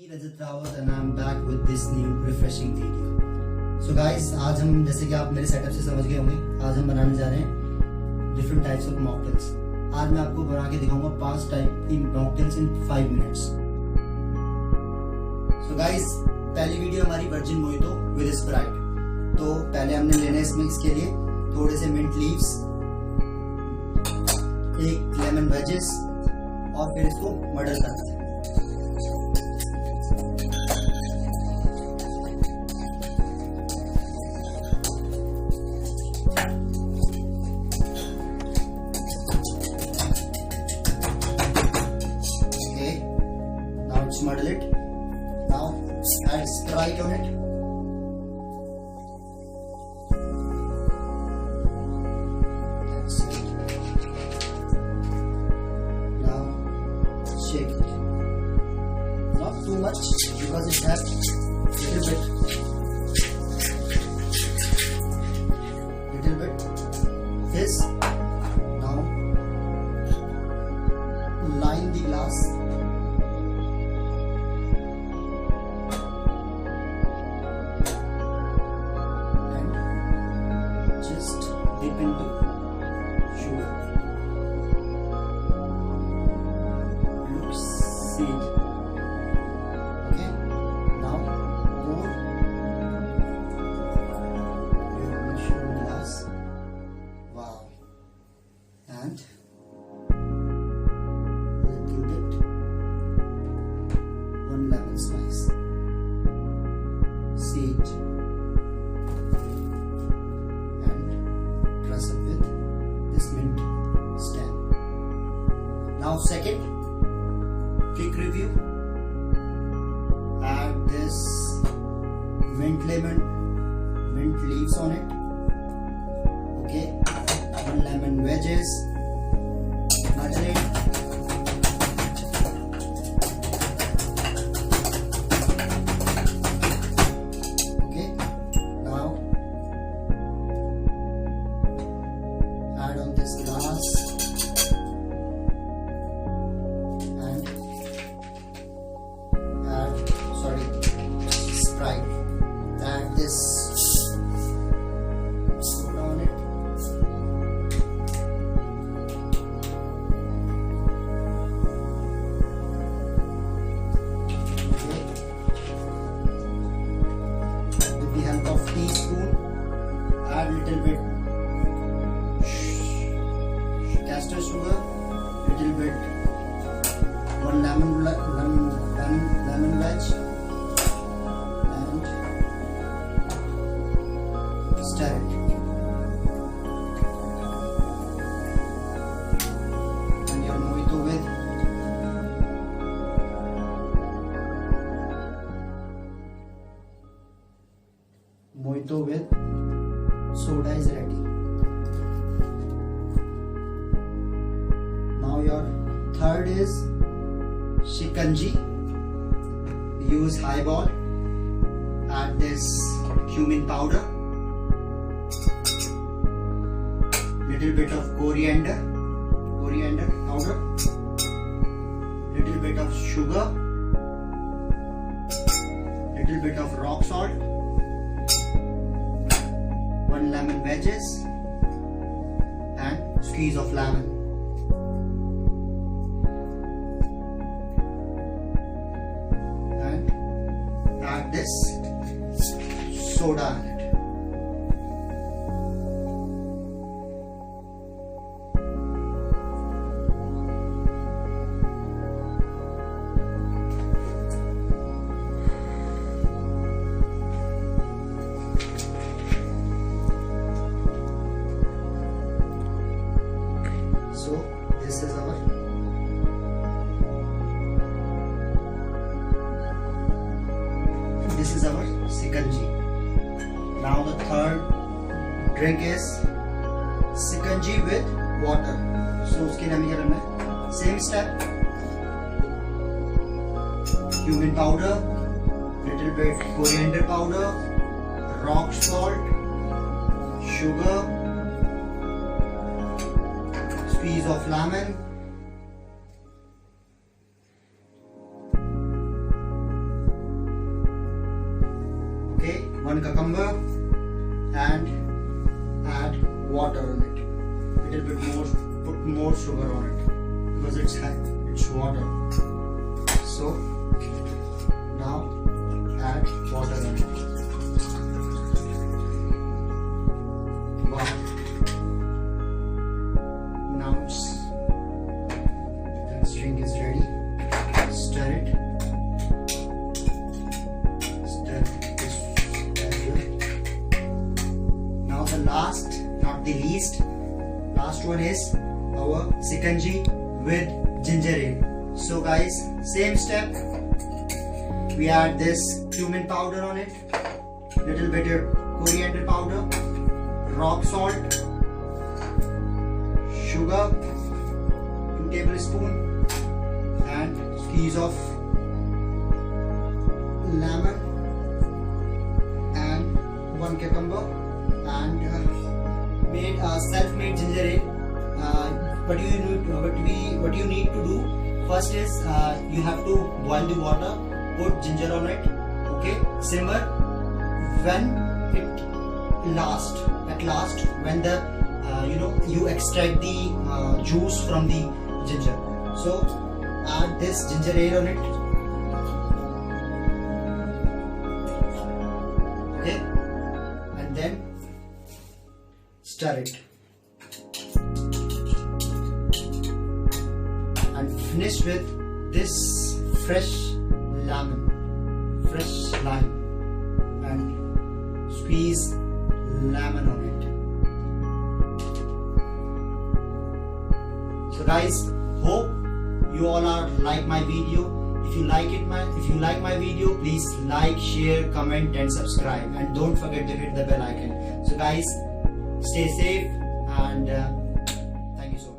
Rawat and I'm back with this new refreshing video. So guys, आज हम जैसे कि आप मेरे सेटअप से समझ गए होंगे, आज हम बनाने जा रहे हैं डिफरेंट टाइप्स ऑफ मॉकटेल्स। आज मैं आपको बना के दिखाऊंगा 5 टाइप की मॉकटेल्स इन 5 मिनट्स। So guys, पहली वीडियो हमारी वर्जिन मोहितो विद स्प्राइट। तो पहले हमने लेना है इसके लिए थोड़े से मिंट लीव्स, एक लेमन वेजेस और फिर इसको मडल करना है। Muddle it. Now add Sprite on it. That's it. Now shake it. Not too much because it has little bit this. Now line the glass. Dip into sugar. Looks sweet. Okay. Now pour your sugar glass. Wow. And little bit 1 lemon slice. Sage. Up with this mint stem. Now second quick review, add this mint leaves on it. Okay, 1 lemon wedges, muddle it. Add on this glass and Sprite. Add this soda on it. Okay. With the help of teaspoon, add little bit castor sugar, little bit 1 lemon wedge, and stir it. And your mojito with soda is ready. Now your third is Shikanji. Use highball. Add this cumin powder, little bit of coriander powder, little bit of sugar, little bit of rock salt, 1 lemon wedges, and squeeze of lemon. Add this soda in it. So this is our Shikanji. Now the third drink is Shikanji with water. So उसके लिए हमें क्या करना है? Same step. Cumin powder, little bit coriander powder, rock salt, sugar, squeeze of lemon, 1 cucumber, and add water on it. Little bit more, put more sugar on it because it's water. So now add water on it. Wow. Now this drink is ready. Stir it. Stir this as well. Now the last, not the least, last one is our Shikanji with ginger ale. So guys, same step. We add this cumin powder on it, little bit of coriander powder, rock salt, sugar, 2 tablespoons, and squeeze of lemon and 1 cucumber, and made self-made ginger ale. What you need to do first is you have to boil the water, put ginger on it, okay, simmer. When at last when the you extract the juice from the ginger, so add this ginger ale on it, okay, and then stir it and finish with this fresh lime and squeeze lemon on it. So guys, hope you all are like my video. If you like my video, please like, share, comment and subscribe, and don't forget to hit the bell icon. So guys, stay safe, and thank you so much.